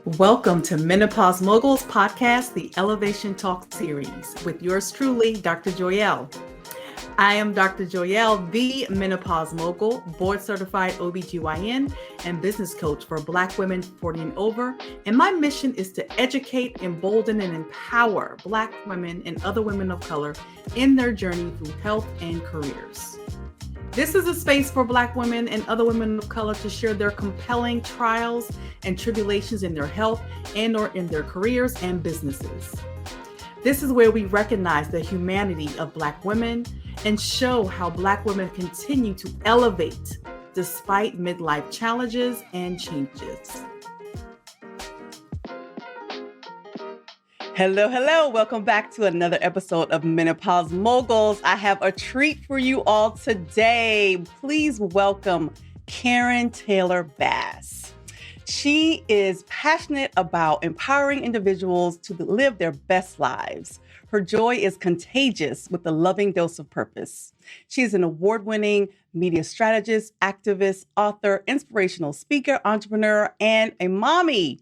Welcome to Menopause Moguls podcast, the Elevation Talk series, with yours truly, Dr. Joyelle. I am Dr. Joyelle, the Menopause Mogul, board certified OBGYN and business coach for Black women 40 and over. And my mission is to educate, embolden, and empower Black women and other women of color in their journey through health and careers. This is a space for Black women and other women of color to share their compelling trials and tribulations in their health and or in their careers and businesses. This is where we recognize the humanity of Black women and show how Black women continue to elevate despite midlife challenges and changes. Hello. Welcome back to another episode of Menopause Moguls. I have a treat for you all today. Please welcome Karen Taylor Bass. She is passionate about empowering individuals to live their best lives. Her joy is contagious with a loving dose of purpose. She is an award-winning media strategist, activist, author, inspirational speaker, entrepreneur, and a mommy.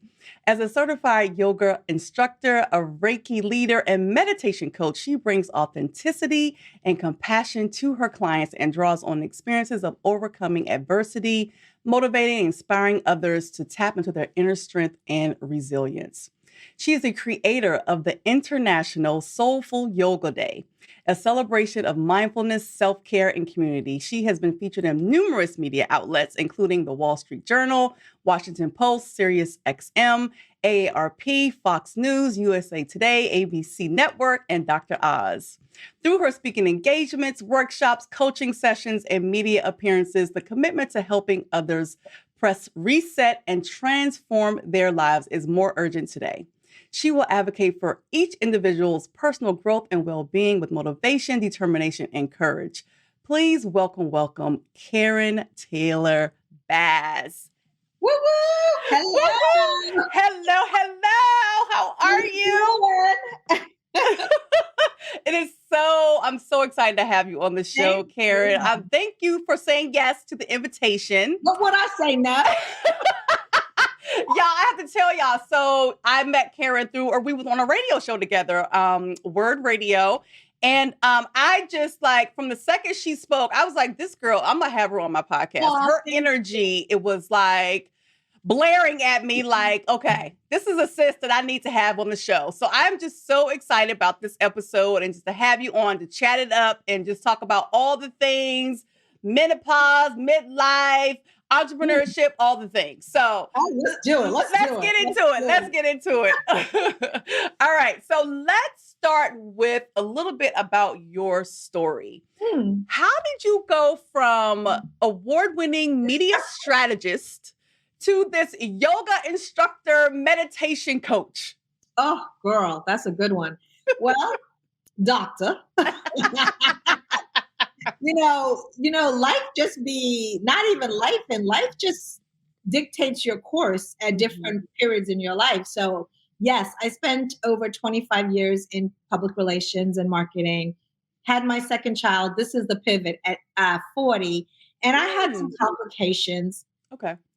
As a certified yoga instructor, a Reiki leader, and meditation coach, she brings authenticity and compassion to her clients and draws on experiences of overcoming adversity, motivating and inspiring others to tap into their inner strength and resilience. She is the creator of the International Soulful Yoga Day, a celebration of mindfulness, self-care, and community. She has been featured in numerous media outlets, including the Wall Street Journal, Washington Post, Sirius XM, AARP, Fox News, USA Today, ABC Network, and Dr. Oz. Through her speaking engagements, workshops, coaching sessions, and media appearances, the commitment to helping others press reset and transform their lives is more urgent today. She will advocate for each individual's personal growth and well-being with motivation, determination, and courage. Please welcome Karen Taylor Bass. Woo woo! Hello! Woo-woo! Hello! How are you? I'm so excited to have you on the show, Karen. Thank you for saying yes to the invitation. What would I say no? Y'all, I have to tell y'all. So I met Karen we was on a radio show together, Word Radio. And I just from the second she spoke, I was like, this girl, I'm going to have her on my podcast. Her energy, it was blaring at me okay, this is a sis that I need to have on the show. So I'm just so excited about this episode and just to have you on to chat it up and just talk about all the things, menopause, midlife, entrepreneurship, all the things. So let's do it. Let's get into it. All right. So let's start with a little bit about your story. How did you go from award-winning media strategist to this yoga instructor, meditation coach? Oh, girl, that's a good one. Well, doctor. Life just not even life, and life just dictates your course at different periods in your life. So yes, I spent over 25 years in public relations and marketing, had my second child. This is the pivot at 40. And I had some complications,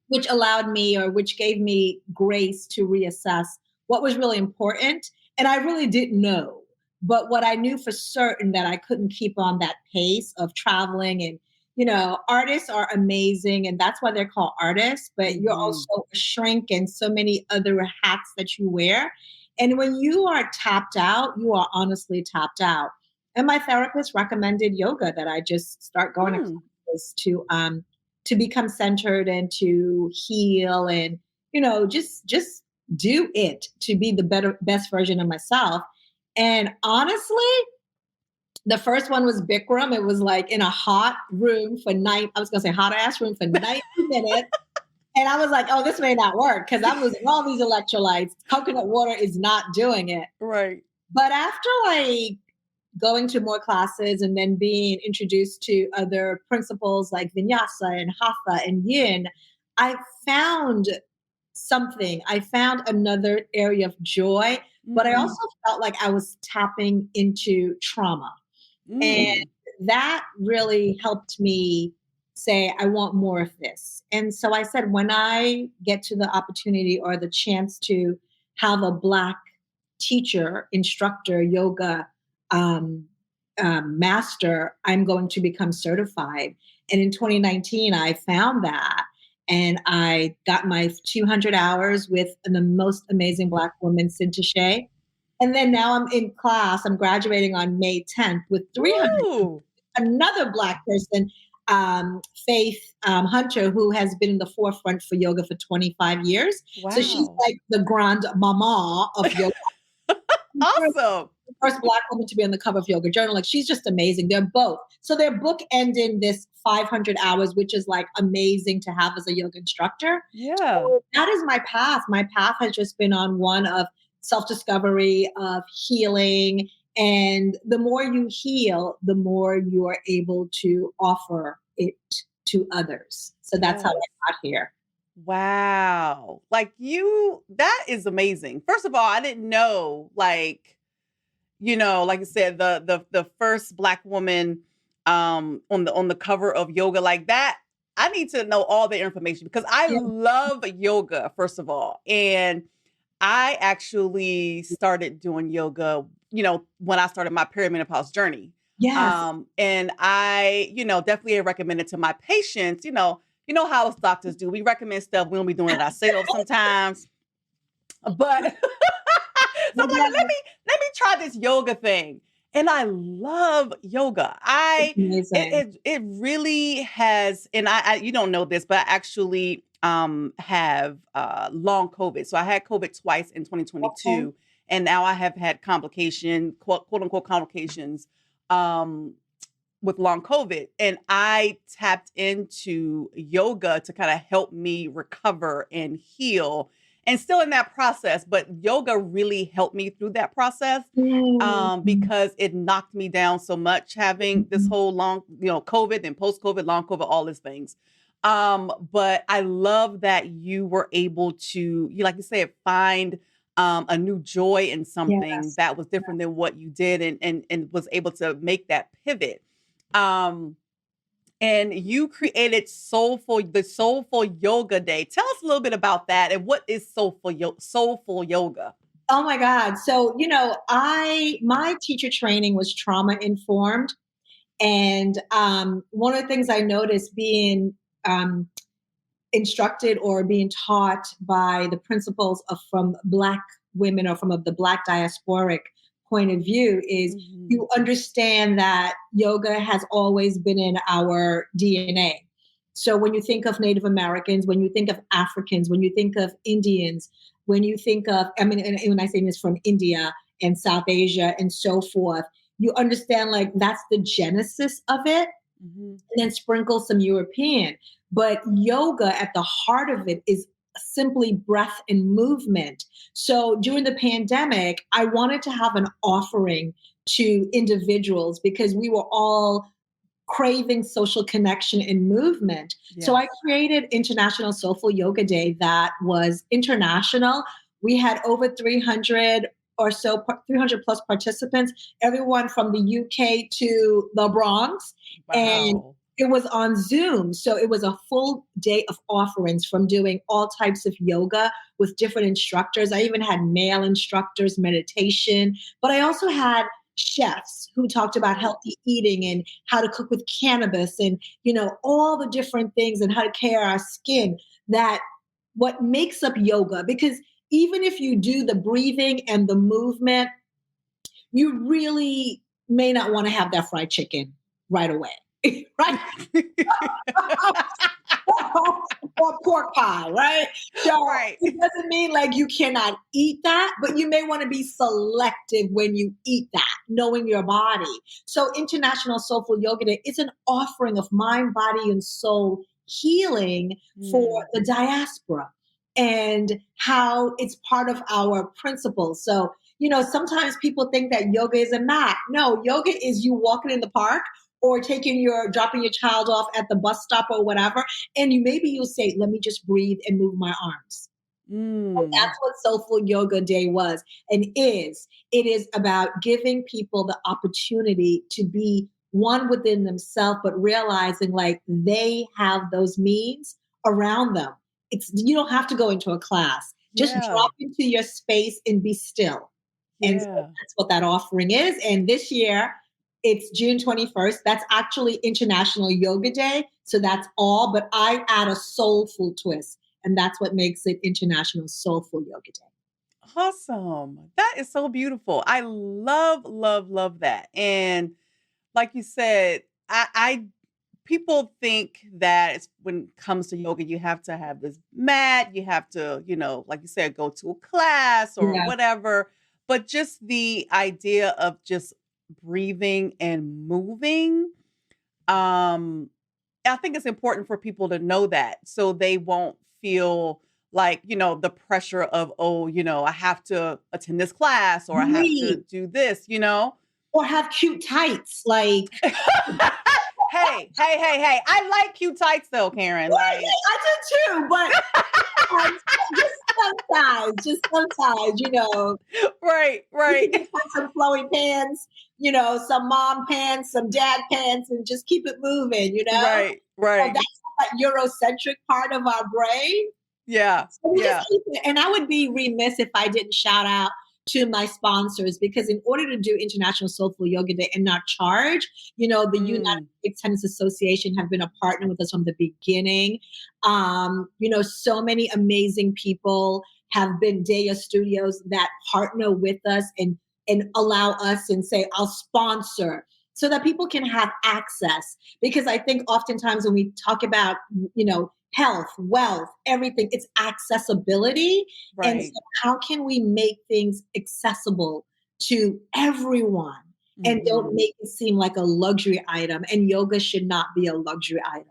which gave me grace to reassess what was really important. And I really didn't know. But what I knew for certain that I couldn't keep on that pace of traveling and, artists are amazing and that's why they're called artists, but you're also a shrink and so many other hats that you wear. And when you are tapped out, you are honestly tapped out. And my therapist recommended yoga, that I just start going to classes to become centered and to heal and, just do it to be the best version of myself. And honestly, the first one was Bikram. It was in a hot room for hot ass room for 90 minutes. And I was like, oh, this may not work because I'm losing all these electrolytes. Coconut water is not doing it. Right. But after going to more classes and then being introduced to other principles like vinyasa and hatha and yin, I found something. I found another area of joy, but I also felt like I was tapping into trauma. And that really helped me say, I want more of this. And so I said, when I get to the opportunity or the chance to have a Black teacher, instructor, yoga um, master, I'm going to become certified. And in 2019, I found that. And I got my 200 hours with the most amazing Black woman, Cinta Shea. And then now I'm in class. I'm graduating on May 10th with 300, Woo! another Black person, Faith Hunter, who has been in the forefront for yoga for 25 years. So she's Wow. like the grand mama of yoga. Awesome. The first Black woman to be on the cover of Yoga Journal. Like, she's just amazing. They're both. So their book ended this 500 hours, which is like amazing to have as a yoga instructor. Yeah. So that is my path. My path has just been on one of self-discovery, of healing. And the more you heal, the more you are able to offer it to others. So that's how Yes. I got here. Wow. Like that is amazing. First of all, I didn't know, like, like you said, the first Black woman on the cover of yoga like that. I need to know all the information because I Yeah. love yoga, first of all. And I actually started doing yoga, when I started my perimenopause journey. Yes. And I, definitely recommend it to my patients. How us doctors do. We recommend stuff. We don't be doing it ourselves sometimes. But so I'm like, let me try this yoga thing. And I love yoga. Amazing. It really has, and I you don't know this, but I actually have long COVID. So I had COVID twice in Okay. 2022, and now I have had quote unquote complications with long COVID. And I tapped into yoga to kind of help me recover and heal. And still in that process, but yoga really helped me through that process Mm. because it knocked me down so much having this whole long, COVID and post COVID, long COVID, all these things. But I love that you were able to, like you said, find a new joy in something Yes. that was different than what you did and was able to make that pivot. Um, and you created the Soulful Yoga Day. Tell us a little bit about that and what is soulful yoga? Oh my God. So, my teacher training was trauma informed. And one of the things I noticed being um, instructed or being taught by the principles of from Black women or from the Black diasporic point of view is Mhm. you understand that yoga has always been in our DNA. So when you think of Native Americans, when you think of Africans, when you think of Indians, when you think of, I mean, and when I say this from India and South Asia and so forth, you understand like that's the genesis of it, Mhm. and then sprinkle some European. But yoga at the heart of it is simply breath and movement. So during the pandemic, I wanted to have an offering to individuals because we were all craving social connection and movement. So I Yes. created International Soulful Yoga Day that was international. We had over 300 or so, 300 plus participants, everyone from the UK to the Bronx. And Wow. it was on Zoom. So it was a full day of offerings from doing all types of yoga with different instructors. I even had male instructors, meditation, but I also had chefs who talked about healthy eating and how to cook with cannabis and all the different things and how to care our skin, that what makes up yoga, because even if you do the breathing and the movement, you really may not want to have that fried chicken right away. Right. Or pork pie, right? So Right. it doesn't mean like you cannot eat that, but you may want to be selective when you eat that, knowing your body. So International Soulful Yoga Day is an offering of mind, body, and soul healing for Mm. the diaspora and how it's part of our principles. So, sometimes people think that yoga is a mat. No, yoga is you walking in the park or dropping your child off at the bus stop or whatever. And you'll say, let me just breathe and move my arms. And Mm. that's what Soulful Yoga Day was and is. It is about giving people the opportunity to be one within themselves, but realizing like they have those means around them. You don't have to go into a class. Just Yeah. drop into your space and be still. And so Yeah. that's what that offering is. And this year, it's June 21st. That's actually International Yoga Day. So that's all, but I add a soulful twist. And that's what makes it International Soulful Yoga Day. Awesome. That is so beautiful. I love, love, love that. And like you said, I people think that when it comes to yoga, you have to have this mat, you have to, like you said, go to a class or Yeah. whatever. But just the idea of just breathing and moving, um, I think it's important for people to know that so they won't feel like, the pressure of, oh, I have to attend this class or I have to Breathe do this. or have cute tights. Like, Hey, hey, hey, hey. I like cute tights though, Karen. well, Like, I do too, but just sometimes, right, you right, can just put some flowy pants, some mom pants, some dad pants, and just keep it moving. right, So right. that's that Eurocentric part of our brain. Yeah, So we just yeah. keep it. And I would be remiss if I didn't shout out to my sponsors, because in order to do International Soulful Yoga Day and not charge, the United Mm, States Tennis Association have been a partner with us from the beginning. So many amazing people have been Daya Studios that partner with us and allow us and say, I'll sponsor so that people can have access. Because I think oftentimes when we talk about, health, wealth, everything, it's accessibility. And so right. how can we make things accessible to everyone and don't Hmm. make it seem like a luxury item? And yoga should not be a luxury item.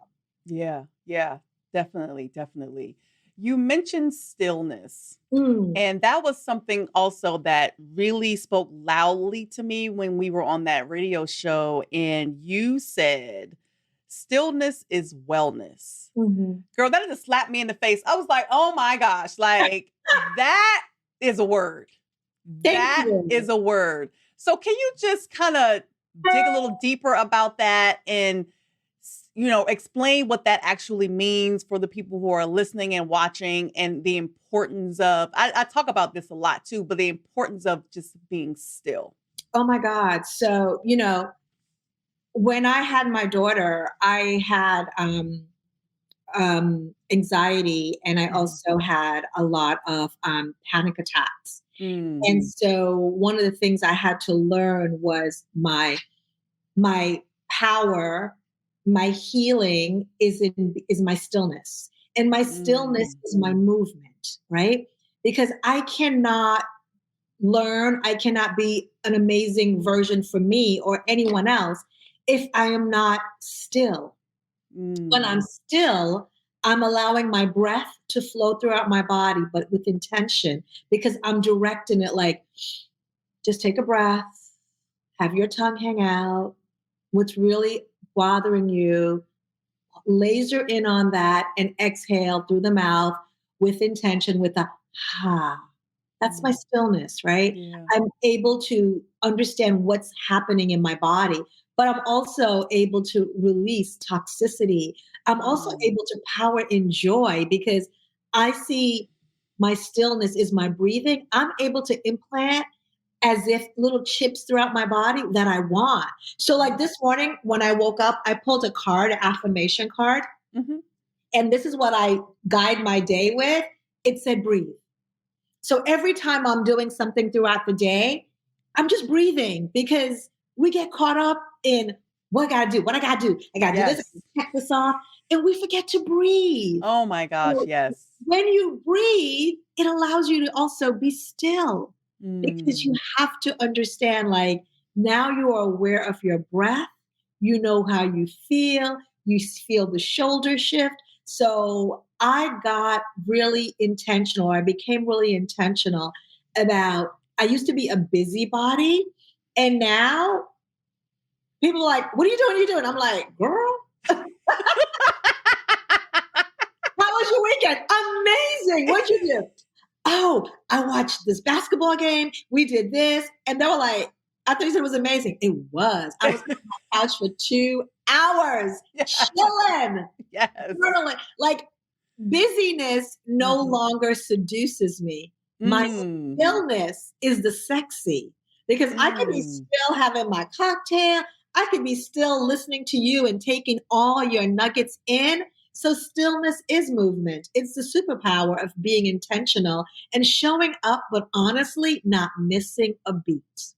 Yeah, yeah. Definitely, definitely. You mentioned stillness. Mm, And that was something also that really spoke loudly to me when we were on that radio show. And you said, stillness is wellness. mhm. Girl, that just slapped me in the face. I was like, oh my gosh, like that is a word. Thank That you. is a word. So can you just kind of dig a little deeper about that and explain what that actually means for the people who are listening and watching and the importance of I talk about this a lot too, but the importance of just being still. Oh my God. So, when I had my daughter, I had anxiety, and I Mhm. also had a lot of panic attacks. Mm, And so one of the things I had to learn was my power, my healing is my stillness. And my stillness mm, is my movement, right? Because I cannot be an amazing version for me or anyone else if I am not still. When I'm mm. still, I'm allowing my breath to flow throughout my body, but with intention, because I'm directing it like, just take a breath, have your tongue hang out. What's really bothering you, laser in on that and exhale through the mouth with intention, with a ha. That's my Mm. stillness, right? Yeah. I'm able to understand what's happening in my body, but I'm also able to release toxicity. I'm also Mm. able to power in joy, because I see my stillness is my breathing. I'm able to implant as if little chips throughout my body that I want. So, like this morning when I woke up, I pulled a card, an affirmation card, Mhm. and this is what I guide my day with. It said, breathe. So every time I'm doing something throughout the day, I'm just breathing, because we get caught up in what I gotta do, what I gotta do. I gotta do this, I Yes. gotta check this off, and we forget to breathe. Oh my gosh, So yes. when you breathe, it allows you to also be still, because you Mm. have to understand, like, now you are aware of your breath, you know how you feel the shoulder shift. So I got really intentional. I became really intentional about, I used to be a busybody, and now people are like, what are you doing? What are you doing? I'm like, girl, how was your weekend? Amazing. What'd you do? Oh, I watched this basketball game. We did this. And they were like, I thought you said it was amazing. It was. I was on my couch for 2 hours, Yes. chilling, Yes. journaling. Like busyness no Mhm. longer seduces me. My Mm. stillness is the sexy because I could be Mm. still having my cocktail. I could be still listening to you and taking all your nuggets in. So stillness is movement. It's the superpower of being intentional and showing up, but honestly, not missing a beat.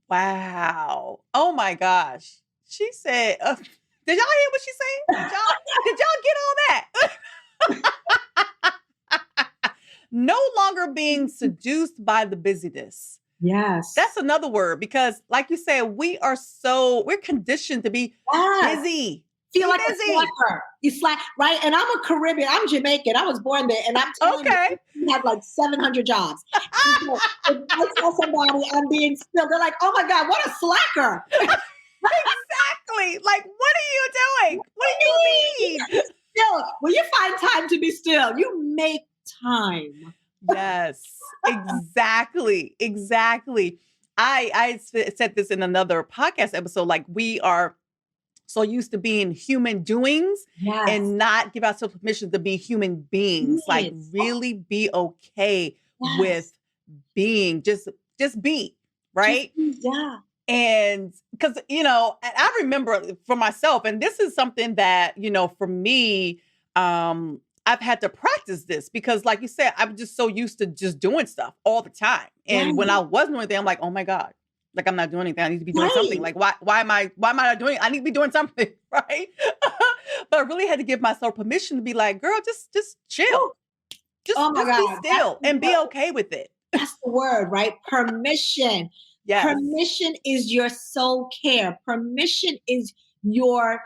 Wow. Oh my gosh. She said, did y'all hear what she said? Did y'all get all that? No longer being seduced by the busyness. That's Yes. another word because like you said, we're conditioned to be Yes. busy. Feel Be like a busy. slacker. You slack, right? And I'm a Caribbean. I'm Jamaican. I was born there, and I'm telling you, Okay. we have like 700 jobs. And so if I tell somebody I'm being still, they're like, "Oh my God, what a slacker!" Exactly. Like, what are you doing? What do you mean? You're still. When you find time to be still, you make time. Yes, exactly. Exactly. Said this in another podcast episode. Like, we are so used to being human doings Yes. and not give ourselves permission to be human beings. Like, Yes. really be okay with Yes. just be, Just right? yeah. And because, and I remember for myself, and this is something that, for me, I've had to practice this because, like you said, I'm just so used to just doing stuff all the time. And when Right. I wasn't doing anything, I'm like, oh my God, like I'm not doing anything. I need to be doing something. Right. Like, why am I not doing it? I need to be doing something, right? But I really had to give myself permission to be like, girl, just chill. Woo. Oh my Just be God. That's still the and be word. okay with it. That's the word, right? Permission. Yes. Permission is your soul care. Permission is your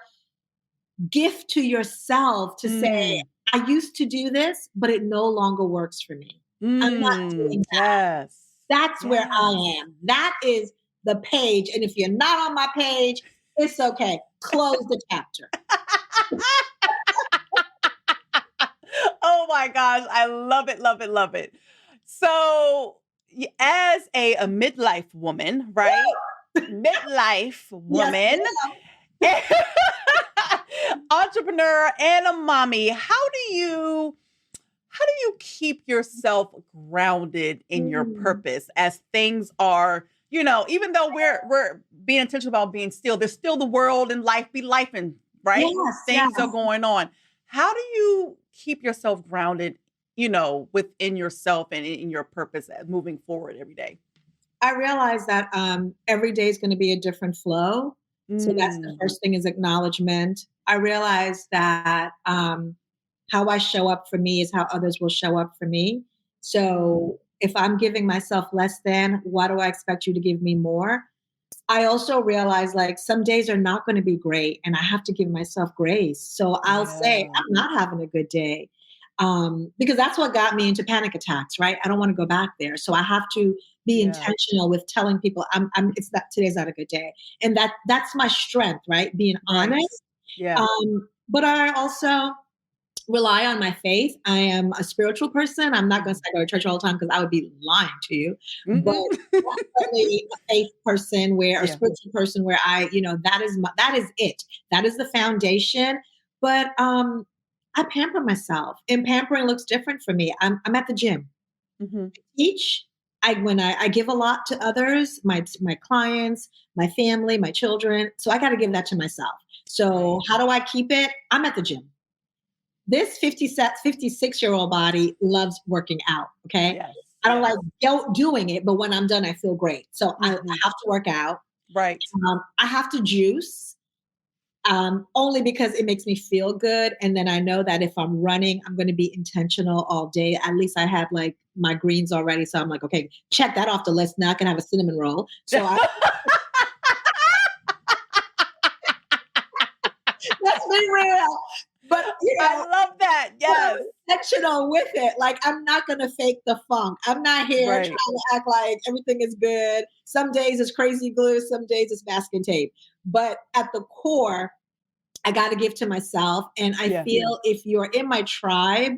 gift to yourself to say, Mm. I used to do this, but it no longer works for me. I'm not doing that. Yes. That's where Yes. I am. That is the page. And if you're not on my page, it's okay. Close the chapter. Oh my gosh, I love it, love it, love it. So, as a midlife woman, right? Midlife Yes, woman, ma'am. entrepreneur, and a mommy. How do you keep yourself grounded in your Mm. purpose as things are, even though we're being intentional about being still, there's still the world and life be lifing, right? Yes, Things are yes. going on. How do you keep yourself grounded, within yourself and in your purpose as moving forward every day? I realize that every day is going to be a different flow. So that's the Mm, first thing is acknowledgement. I realize that how I show up for me is how others will show up for me. mm, So if I'm giving myself less than, why do I expect you to give me more? I also realize like some days are not going to be great and I have to give myself grace. So I'll say, yeah. I'm not having a good day. Because that's what got me into panic attacks, right? I don't want to go back there. So I have to be Yeah. intentional with telling people it's not today's not a good day. And that's my strength, right? Being Right. honest. Yeah. But I also rely on my faith. I am a spiritual person. I'm not going to Mhm. say I go to church all the time because I would be lying to you. But Mm-mm. definitely a faith person where a Yeah. spiritual person where that is it. That is the foundation. But I pamper myself, and pampering looks different for me. I'm at the gym. Hmm. Each I give a lot to others, my clients, my family, my children. So I got to give that to myself. So Right. how do I keep it? I'm at the gym. This 56-year-old body loves working out. Okay. Yes. I don't Yes. like doing it, but when I'm done, I feel great. So I Hmm. have to work out. Right. I have to juice only because it makes me feel good. And then I know that if I'm running, I'm going to be intentional all day. At least I have like my greens already. So I'm like, okay, check that off the list. Now I can have a cinnamon roll. So let's be real. But I love that. but I'm Yes. intentional with it. Like I'm not gonna fake the funk. I'm not here trying Right. to act like everything is good. Some days it's crazy glue, some days it's masking tape. But at the core, I got to give to myself. And I Yeah. feel if you're in my tribe,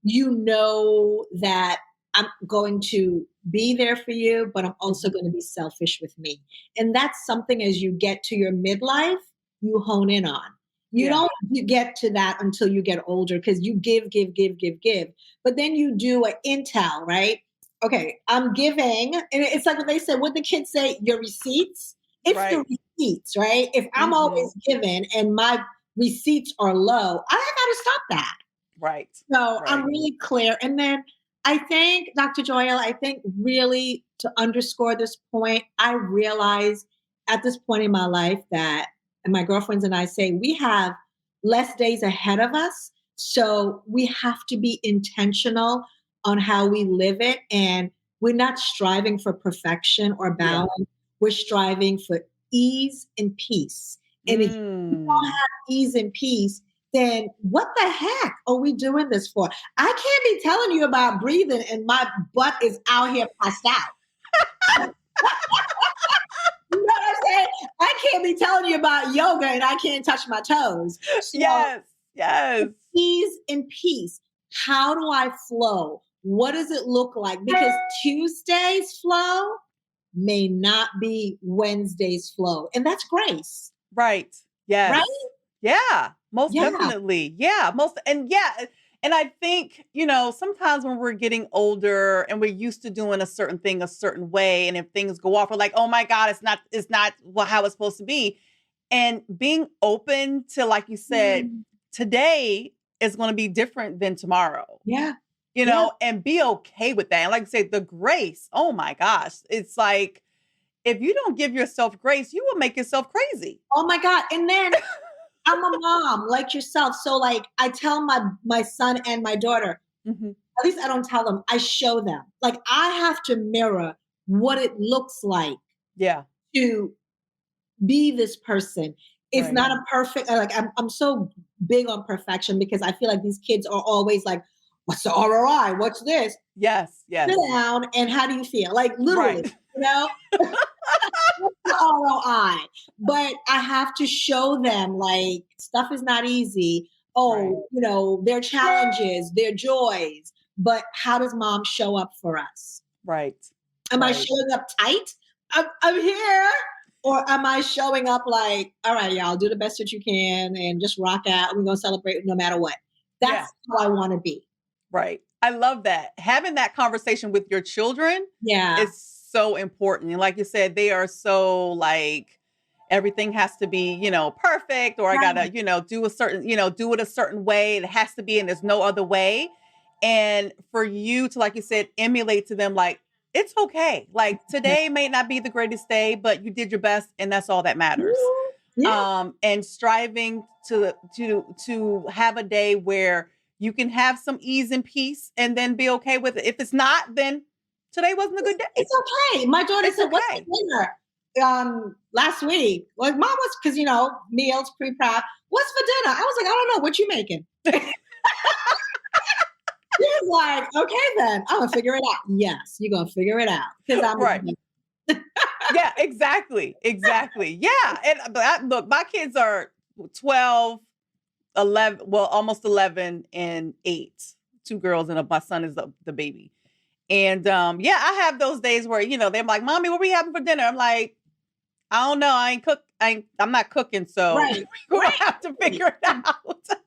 you know that I'm going to be there for you, but I'm also going to be selfish with me. And that's something as you get to your midlife, you hone in on. You Yeah. don't you get to that until you get older because you give, give, give, give, give. But then you do an intel, right? Okay, I'm giving. And it's like what they said, what the kids say, your receipts. It's the Right. receipts, right? If I'm Mm-hmm. always giving and my receipts are low, I got to stop that. Right. So I'm Right. really clear. And then I think, Dr. Joyle, I think really to underscore this point, I realize at this point in my life that, and my girlfriends and I say, we have less days ahead of us. So we have to be intentional on how we live it. And we're not striving for perfection or Yeah. balance. We're striving for ease and peace. And if you don't Mm. have ease and peace, then what the heck are we doing this for? I can't be telling you about breathing and my butt is out here passed out. You know what I'm saying? I can't be telling you about yoga and I can't touch my toes. So Yes. Yes. ease and peace. How do I flow? What does it look like? Because Tuesday's flow may not be Wednesday's flow. And that's grace, Right. Yes. right? Yeah. Most Yeah. definitely. Yeah. Most and yeah. And I think, sometimes when we're getting older and we're used to doing a certain thing a certain way, and if things go off, we're like, oh my God, it's not how it's supposed to be. And being open to, like you said, Mm. today is going to be different than tomorrow. Yeah. Yeah. And be okay with that. And like I say, the grace, oh my gosh, it's like, if you don't give yourself grace, you will make yourself crazy. Oh my God. And then I'm a mom like yourself. So like I tell my son and my daughter, Mhm. at least I don't tell them, I show them. Like I have to mirror what it looks like Yeah, to be this person. It's right. not a perfect like I'm so big on perfection because I feel like these kids are always like, what's the ROI? What's this? Yes, Sit yes. down and how do you feel? Like literally, Right. you know? What's the ROI? But I have to show them like stuff is not easy. Right. Oh, their challenges, their joys. But how does mom show up for us? Right. Am I Right. showing up tight? I'm here. Or am I showing up like, all right, y'all, do the best that you can and just rock out. We're going to celebrate no matter what. Yeah, That's how I want to be. right. I love that. Having that conversation with your children Yeah. is so important. And like you said, they are so like everything has to be, perfect, or I gotta, Right. do a certain, do it a certain way. It has to be, and there's no other way. And for you to, like you said, emulate to them, like, it's okay. Like today may not be the greatest day, but you did your best, and that's all that matters. Yeah. And striving to have a day where you can have some ease and peace and then be okay with it. If it's not, then today wasn't a good day. It's okay. My daughter It's said, "What's for okay. dinner?" Last week, like mom was because meals pre-prep. What's for dinner? I was like, I don't know. What you making? She was like, okay, then I'm gonna figure it out. Yes, you're gonna figure it out because I'm. Right. Yeah, exactly. Exactly. Yeah. And look, my kids are 12, 11, well, almost 11 and 8. Two girls and my son is the baby. And yeah, I have those days where, they're like, "Mommy, what are we having for dinner?" I'm like, "I don't know. I'm not cooking, so Right, we're right. gonna have to figure it out."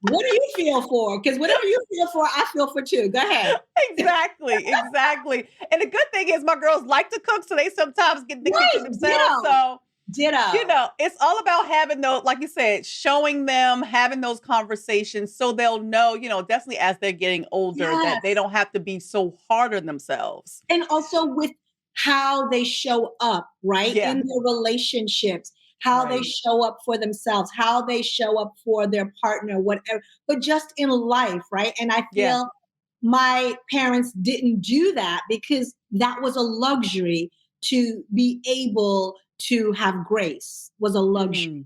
What do you feel for? Because whatever you feel for, I feel for too. Go ahead. Exactly, exactly. And the good thing is my girls like to cook, so they sometimes get in the kitchen Right, themselves. ditto, So ditto. it's all about having those, like you said, showing them, having those conversations so they'll know, definitely as they're getting older, that they Yes. don't have to be so hard on themselves. And also with how they show up, right? Yeah, In their relationships, how they right. show up for themselves, how they show up for their partner, whatever, but just in life, right? And I Yeah. feel my parents didn't do that because that was a luxury to be able to have grace was a luxury Mm,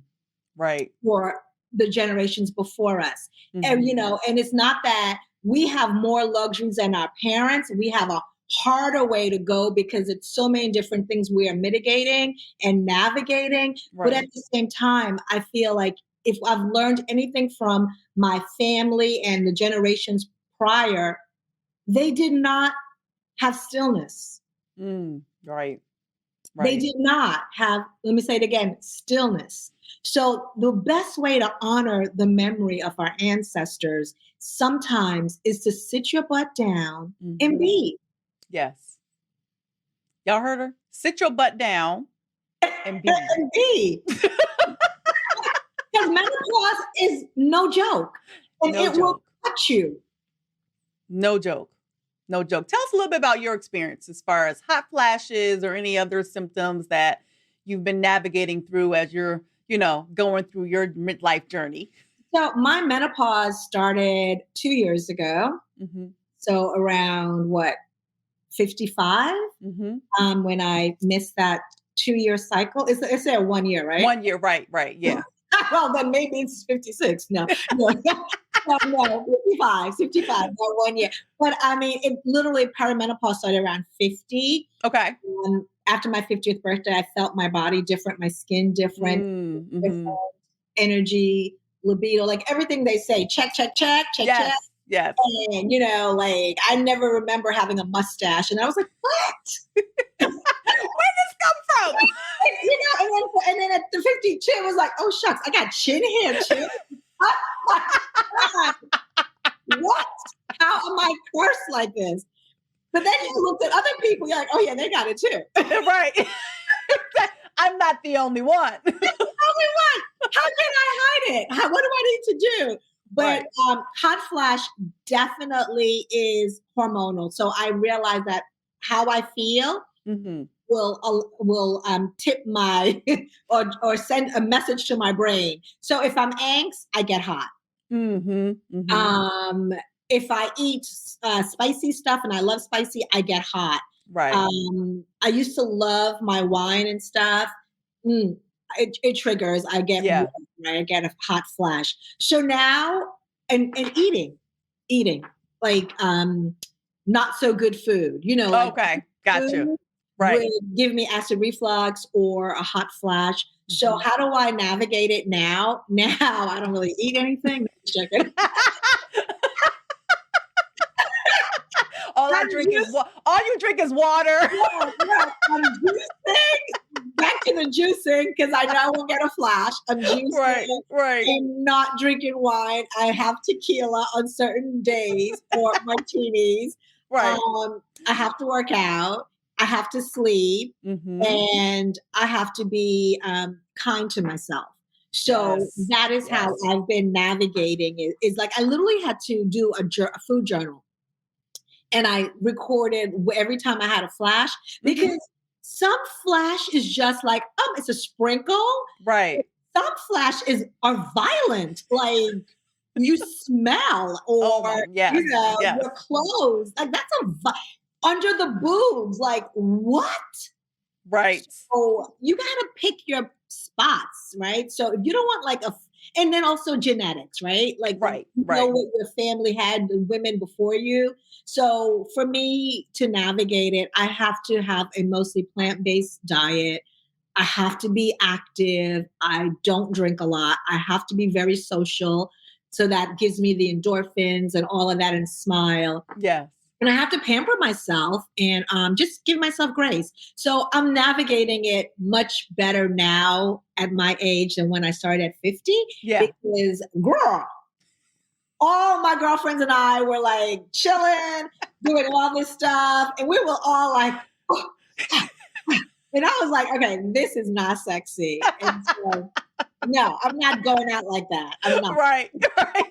right. for the generations before us. And Hmm. and it's not that we have more luxuries than our parents. We have a harder way to go because it's so many different things we are mitigating and navigating. But at Right. the same time, I feel like if I've learned anything from my family and the generations prior, they did not have stillness. Right. They Right. did not have, let me say it again, stillness. So the best way to honor the memory of our ancestors sometimes is to sit your butt down and Mhm. be. Yes. Y'all heard her? Sit your butt down and be. And be. Because menopause is no joke. And No it will joke. touch you. No joke. No joke. Tell us a little bit about your experience as far as hot flashes or any other symptoms that you've been navigating through as you're, going through your midlife journey. So my menopause started 2 years ago. Mhm. So around what, 55? Mhm. When I missed that 2 year cycle. It's there 1 year, right? 1 year, right, yeah. Well, then maybe it's 56. No, no, no, 55, 55, not 1 year. But I mean, it literally perimenopause started around 50. Okay. After my 50th birthday, I felt my body different, my skin different, different Mhm. energy, libido, like everything they say, check, check, check, check, check. Yes, yes. And, like I never remember having a mustache. And I was like, what? Where did this come from? And then at the 52, it was like, oh shucks, I got chin hair too. Oh my God. What? How am I cursed like this? But then you looked at other people, you're like, oh yeah, they got it too. Right. I'm not the only one. Only one. How can I hide it? What do I need to do? But Right. hot flash definitely is hormonal. So I realize that how I feel Mhm. will tip my or send a message to my brain. So if I'm angst, I get hot. Mhm. Mhm. Um, if I eat spicy stuff and I love spicy, I get hot. Right. I used to love my wine and stuff. Mm, it triggers. I get Yeah. red, right? I get a hot flash. So now, and eating like not so good food. Like Okay. Got you. food Right. would give me acid reflux or a hot flash. So Mhm. how do I navigate it now? Now I don't really eat anything. Check it. All I'm all you drink is water. yeah, I'm juicing. Back to the juicing because I know I won't get a flash. I'm Right. juicing. Right. I'm not drinking wine. I have tequila on certain days or martinis. Right. I have to work out. I have to sleep, Mhm. and I have to be kind to myself. So Yes. that is how Yes. I've been navigating it. Is like I literally had to do a food journal, and I recorded every time I had a flash Mhm. because some flash is just like, it's a sprinkle. Right. Some flash are violent, like you smell Oh or my, yes. Yes. your clothes. Like that's under the boobs. Like what? Right. So you gotta pick your spots, right? So if you don't want and then also genetics, right? Like Right. you know Right. what your family had, the women before you. So for me to navigate it, I have to have a mostly plant-based diet. I have to be active. I don't drink a lot. I have to be very social. So that gives me the endorphins and all of that and smile. Yes. And I have to pamper myself and just give myself grace. So I'm navigating it much better now at my age than when I started at 50 Yeah. because, girl, all my girlfriends and I were like chilling, doing all this stuff. And we were all like, oh. And I was like, okay, this is not sexy. And so, no, I'm not going out like that. I'm not. Right. Right.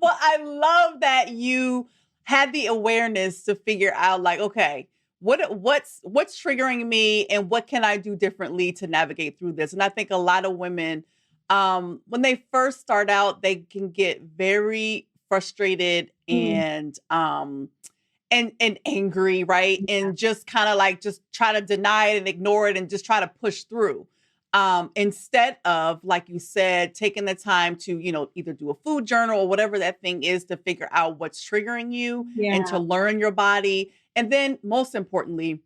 Well, I love that you had the awareness to figure out like, okay, what's triggering me and what can I do differently to navigate through this? And I think a lot of women, when they first start out, they can get very frustrated Mhm. and angry, right? And just kind of like just try to deny it and ignore it and just try to push through. Instead of, like you said, taking the time to, either do a food journal or whatever that thing is to figure out what's triggering you and to Yeah. learn your body. And then most importantly,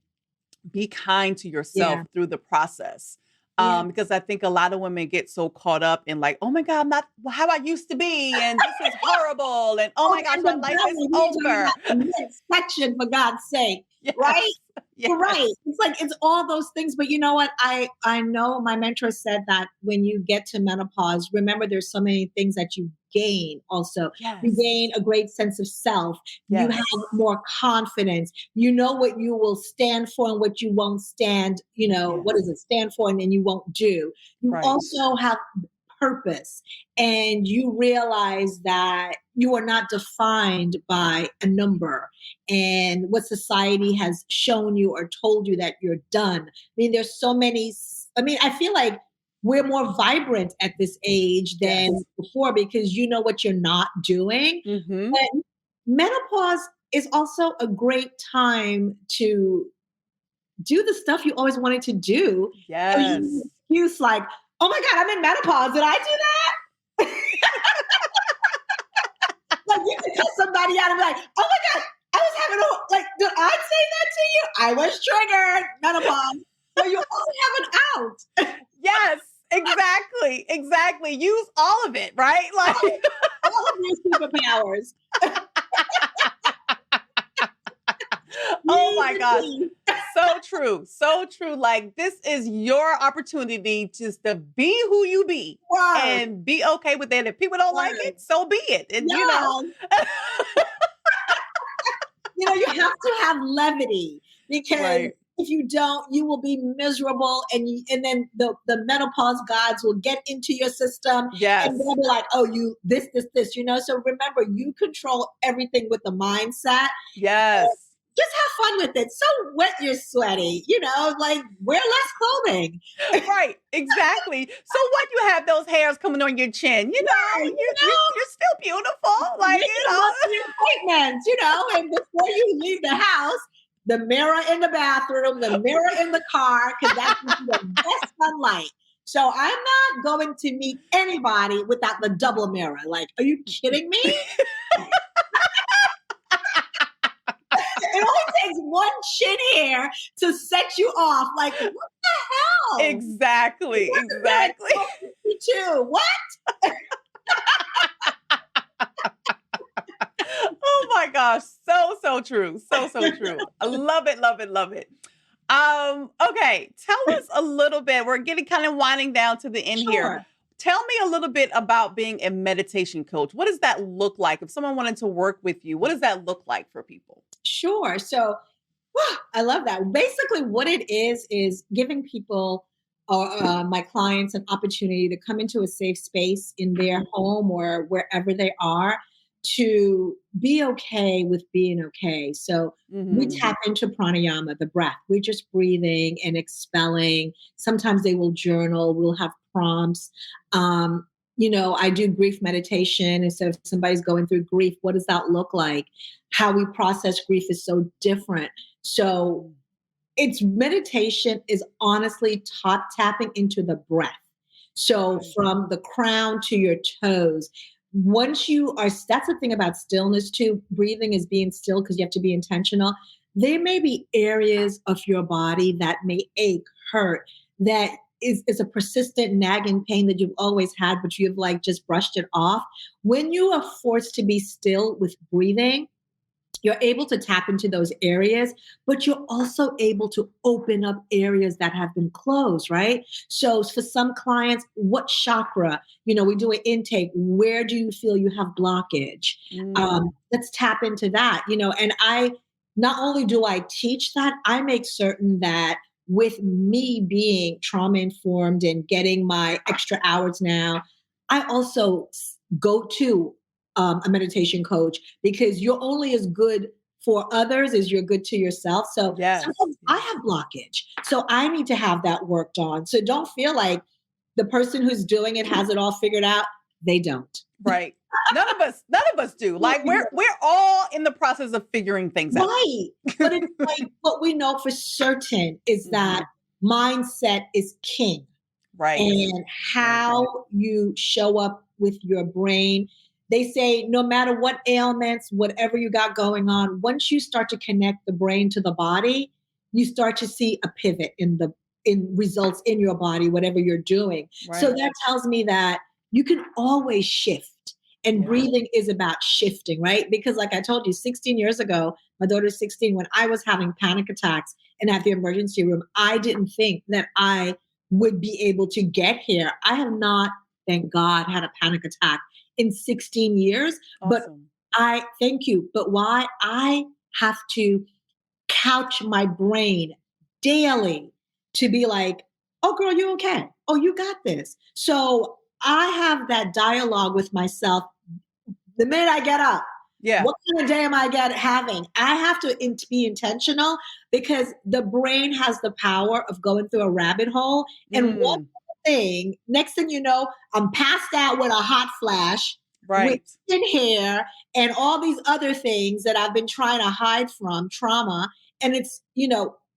be kind to yourself Yeah. through the process. Yeah. Because I think a lot of women get so caught up in like, oh my God, I'm not how I used to be, and this is horrible, and oh Oh, my gosh, and my the life is belly, we ain't talking over. about the midsection, for God's sake, Yes, right? You're right. yes, It's like it's all those things, but you know what? I know my mentor said that when you get to menopause, remember there's so many things that you gain also. You yes, gain a great sense of self. You have yes, more confidence. You know what you will stand for and what you won't stand, what yes, does it stand for and then you won't do. You right, also have purpose and you realize that you are not defined by a number and what society has shown you or told you that you're done. I mean, there's so many. I mean, I feel like we're more vibrant at this age than yes. before because you know what you're not doing. Mm-hmm. But menopause is also a great time to do the stuff you always wanted to do. And you have an Yes. excuse like, oh my God, I'm in menopause. Did I do that? Like you can cut somebody out and be like, oh my God, I was having did I say that to you? I was triggered, menopause. So you also have an out. Yes, exactly, exactly. Use all of it, right? all, Like, all of your superpowers. oh Use my the gosh. key. So true. So true. Like, this is your opportunity just to be who you be Word. and be okay with it. If people don't like Word. it, so be it. And, Yes. You have to have levity because right. if you don't, you will be miserable, and then the menopause gods will get into your system, and Yes. they'll be like, "Oh, you this." So remember, you control everything with the mindset. Yes. Just have fun with it. So wet you're sweaty, like wear less clothing. Right. Exactly. So what, you have those hairs coming on your chin, Yeah, you're still beautiful. Like, make it up to your appointments, and before you leave the house, the mirror in the bathroom, the mirror in the car, because that gives you the best sunlight. So I'm not going to meet anybody without the double mirror. Like, are you kidding me? It only takes one chin hair to set you off. Like, what the hell? exactly. It wasn't there Exactly. until 52. What? Oh my gosh. So, so true. So, so true. I love it, love it, love it. Okay. Tell us a little bit. We're getting kind of winding down to the end here. Sure. Tell me a little bit about being a meditation coach. What does that look like? If someone wanted to work with you, what does that look like for people? Sure. So I love that. Basically, what it is giving people, my clients, an opportunity to come into a safe space in their home or wherever they are to be okay with being okay. So we Hmm. tap into pranayama, the breath. We're just breathing and expelling. Sometimes they will journal. We'll have prompts. I do grief meditation. And so if somebody's going through grief, what does that look like? How we process grief is so different. So it's meditation is honestly tapping into the breath. So Okay. from the crown to your toes, once you are, that's the thing about stillness too. Breathing is being still because you have to be intentional. There may be areas of your body that may ache, hurt, that is a persistent nagging pain that you've always had, but you've like just brushed it off. When you are forced to be still with breathing, you're able to tap into those areas, but you're also able to open up areas that have been closed, right? So for some clients, what chakra, we do an intake. Where do you feel you have blockage? Mm, Let's tap into that, and not only do I teach that, I make certain that with me being trauma informed and getting my extra hours now, I also go to a meditation coach because you're only as good for others as you're good to yourself. So yes. sometimes I Yes. have blockage. So I need to have that worked on. So don't feel like the person who's doing it has it all figured out. They don't. Right. None of us do. Like, we're all in the process of figuring things out. Right. But it's like what we know for certain is that Mhm. mindset is king. Right. And Right. how you show up with your brain. They say no matter what ailments, whatever you got going on, once you start to connect the brain to the body, you start to see a pivot in results in your body, whatever you're doing. So Right. that tells me that you can always shift. And Yeah. breathing is about shifting, right? Because like I told you, 16 years ago, my daughter's 16, when I was having panic attacks and at the emergency room, I didn't think that I would be able to get here. I have not, thank God, had a panic attack in 16 years. But Awesome. I thank you. But why? I have to couch my brain daily to be like, oh, girl, you okay? Oh, you got this. So I have that dialogue with myself the minute I get up. Yeah. What kind of day am I having? I have to be intentional because the brain has the power of going through a rabbit hole. And one thing, next thing you know, I'm passed out with a hot flash, with Right. thin hair, and all these other things that I've been trying to hide from trauma. And it's,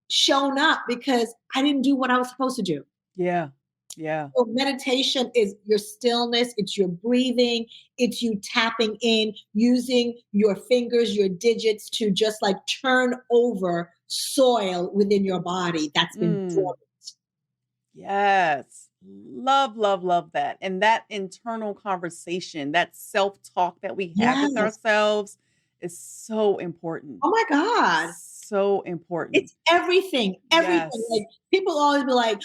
shown up because I didn't do what I was supposed to do. Yeah. Yeah. So meditation is your stillness, it's your breathing, it's you tapping in, using your fingers, your digits to just like turn over soil within your body that's been dormant. Yes. Love, love, love that. And that internal conversation, that self-talk that we have with Yes. ourselves is so important. Oh my God. So important. It's everything. Everything. Yes. Like people always be like,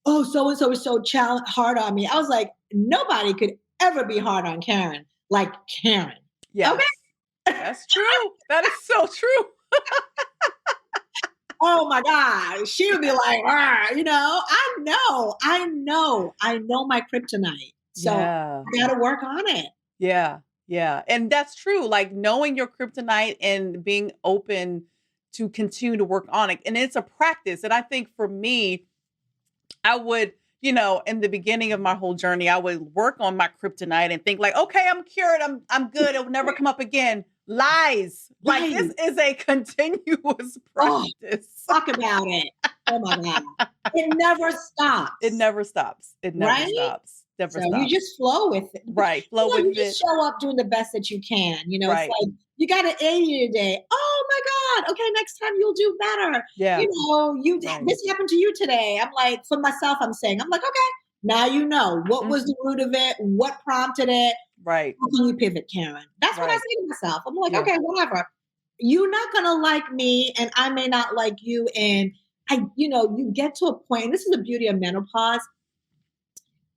oh, so and so is so hard on me. I was like, nobody could ever be hard on Karen like Karen. Yes. Okay. That's true. That is so true. Oh my God. She would be like, I know my kryptonite. So Yeah. I gotta work on it. Yeah. Yeah. And that's true. Like knowing your kryptonite and being open to continue to work on it. And it's a practice. And I think for me, I would, in the beginning of my whole journey, I would work on my kryptonite and think like, okay, I'm cured. I'm good. It'll never come up again. Lies. Like Right. this is a continuous Oh, practice. talk about it. Oh my God. It never stops. It never stops. It never Right? stops. Never So you stops. just flow with it. Right. Flow You with just it. show up doing the best that you can. Right. It's like you got an 80 today. Oh my God. Okay, next time you'll do better. Yeah. Right. This happened to you today. I'm like, for myself, I'm like, okay, now you know what was the root of it, what prompted it. Right. How can you pivot, Karen? That's what I Right. say to myself. I'm like, Yeah. okay, whatever. You're not gonna like me, and I may not like you. And you get to a point, and this is the beauty of menopause.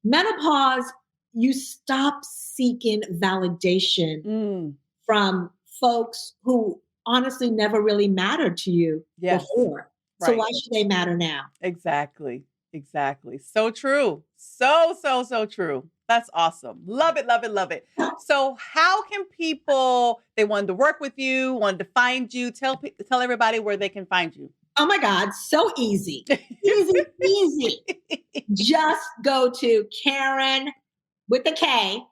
Menopause, you stop seeking validation from folks who honestly never really mattered to you before. So Right. why should they matter now? Exactly. Exactly. So true. So, so, so true. That's awesome. Love it, love it, love it. So how can people, they wanted to work with you, wanted to find you, tell everybody where they can find you. Oh my God, so easy. Easy. Just go to Karen with a K,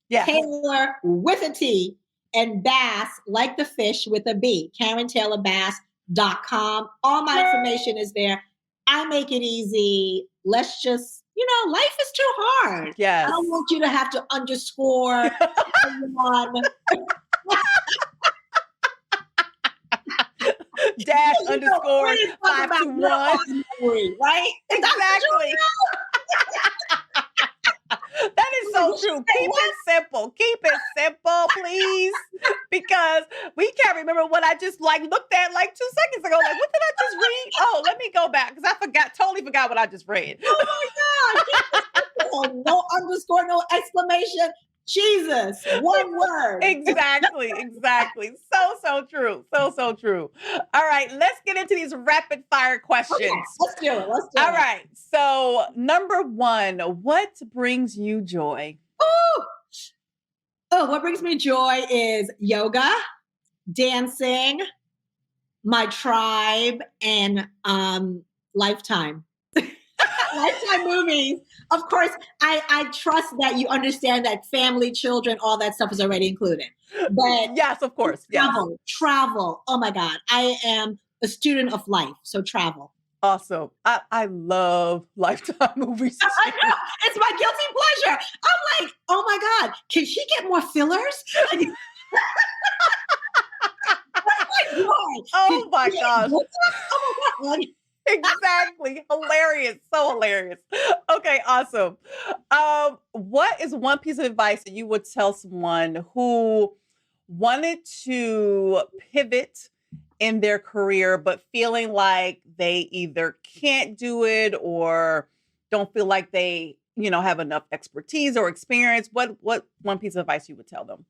Yes. Taylor with a T, and Bass, like the fish, with a B, KarenTaylorBass.com. All my information is there. I make it easy. Let's just, life is too hard. Yes. I don't want you to have to underscore everyone. Dash underscore 521. Right? Exactly. That is so true. Keep it simple. Keep it simple, please. Because we can't remember what I just looked at 2 seconds ago. Like, what did I just read? Oh, let me go back because I totally forgot what I just read. Oh my God. No underscore, no exclamation. Jesus, one word. Exactly. So true. So true. All right, let's get into these rapid fire questions. Okay, let's do it. All right. So, number 1, what brings you joy? What brings me joy is yoga, dancing, my tribe, and Lifetime. Lifetime movies. Of course, I trust that you understand that family, children, all that stuff is already included. But yes, of course. Travel. Oh my God. I am a student of life. So travel. Awesome. I love Lifetime movies. I know. It's my guilty pleasure. I'm like, oh my God, can she get more fillers? Oh my gosh. Oh my God. Exactly. Hilarious. So hilarious. Okay, awesome. What is one piece of advice that you would tell someone who wanted to pivot in their career, but feeling like they either can't do it or don't feel like they, have enough expertise or experience? What one piece of advice you would tell them?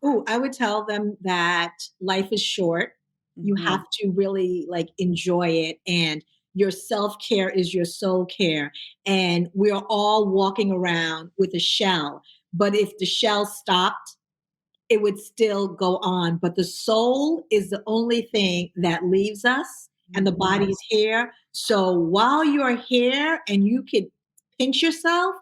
Oh, I would tell them that life is short. You Hmm. have to really like enjoy it, and your self-care is your soul care. And we're all walking around with a shell. But if the shell stopped, it would still go on. But the soul is the only thing that leaves us, and the Hmm. body's here. So while you're here and you could pinch yourself,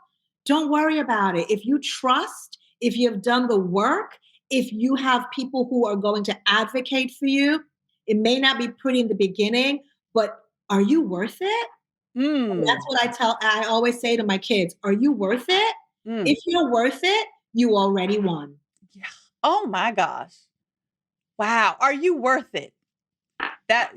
don't worry about it. If you trust, if you've done the work, if you have people who are going to advocate for you, it may not be pretty in the beginning, but are you worth it? And that's Mm. what I always say to my kids, are you worth it? Mm. If you're worth it, you already won. Yeah. Oh my gosh. Wow. Are you worth it? That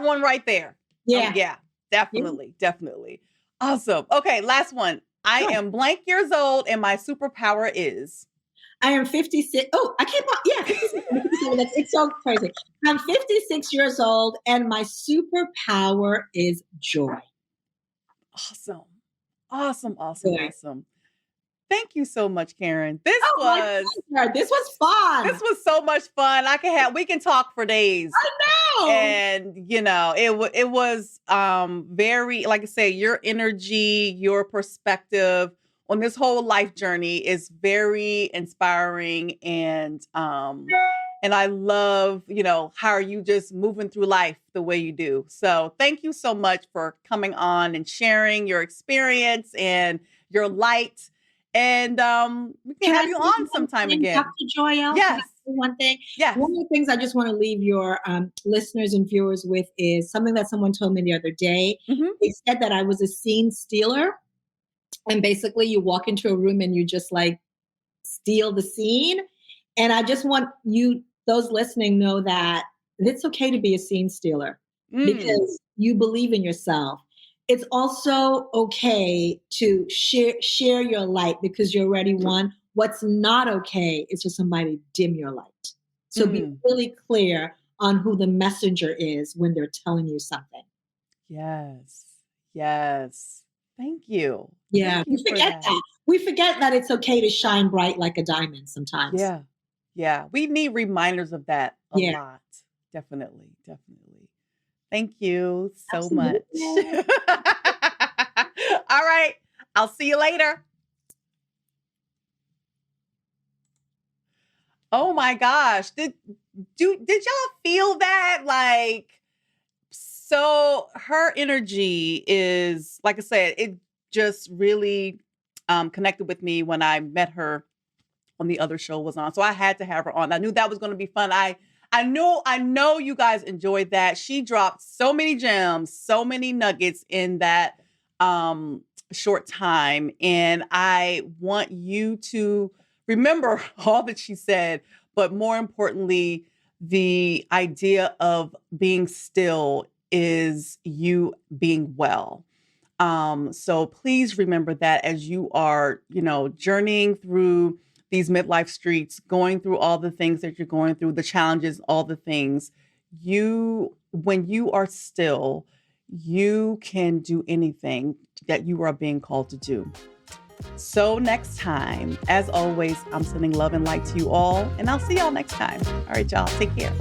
one right there. Oh Yeah. yeah, Yeah. definitely, definitely. Awesome. Okay, last one. I Sure. am blank years old and my superpower is. I am 56. Oh, I can't. Yeah, 56. I'm 57. It's so crazy. I'm 56 years old, and my superpower is joy. Awesome. Awesome, awesome, Joy. awesome. Thank you so much, Karen. This Oh my was pleasure. This was this fun. was so much fun. We can talk for days. No. And it was very, like I say, your energy, your perspective on this whole life journey is very inspiring. And I love, how are you just moving through life the way you do. So thank you so much for coming on and sharing your experience and your light. And we can Can I have you say on one sometime thing, again. Dr. Joyelle? Can I Yes. say one thing? Yes. One of the things I just want to leave your listeners and viewers with is something that someone told me the other day. Hmm. They said that I was a scene stealer. And basically, you walk into a room and you just like steal the scene. And I just want you, those listening, know that it's okay to be a scene stealer Mm. because you believe in yourself. It's also okay to share your light because you already won. What's not okay is for somebody to dim your light. So be Mm. really clear on who the messenger is when they're telling you something. Yes. Yes. Thank you. Yeah, Thank you we for forget that. that. We forget that it's okay to shine bright like a diamond sometimes. Yeah. Yeah. We need reminders of that a Yeah, lot. Definitely. Definitely. Thank you so much. absolutely. All right. I'll see you later. Oh my gosh. Did y'all feel that? Like, so her energy is, like I said, it just really connected with me when I met her on the other show was on. So I had to have her on. I knew that was going to be fun. I know you guys enjoyed that. She dropped so many gems, so many nuggets in that short time. And I want you to remember all that she said, but more importantly, the idea of being still is you being well. So please remember that as you are, journeying through these midlife streets, going through all the things that you're going through, the challenges, all the things, when you are still, you can do anything that you are being called to do. So next time, as always, I'm sending love and light to you all, and I'll see y'all next time. All right, y'all, take care.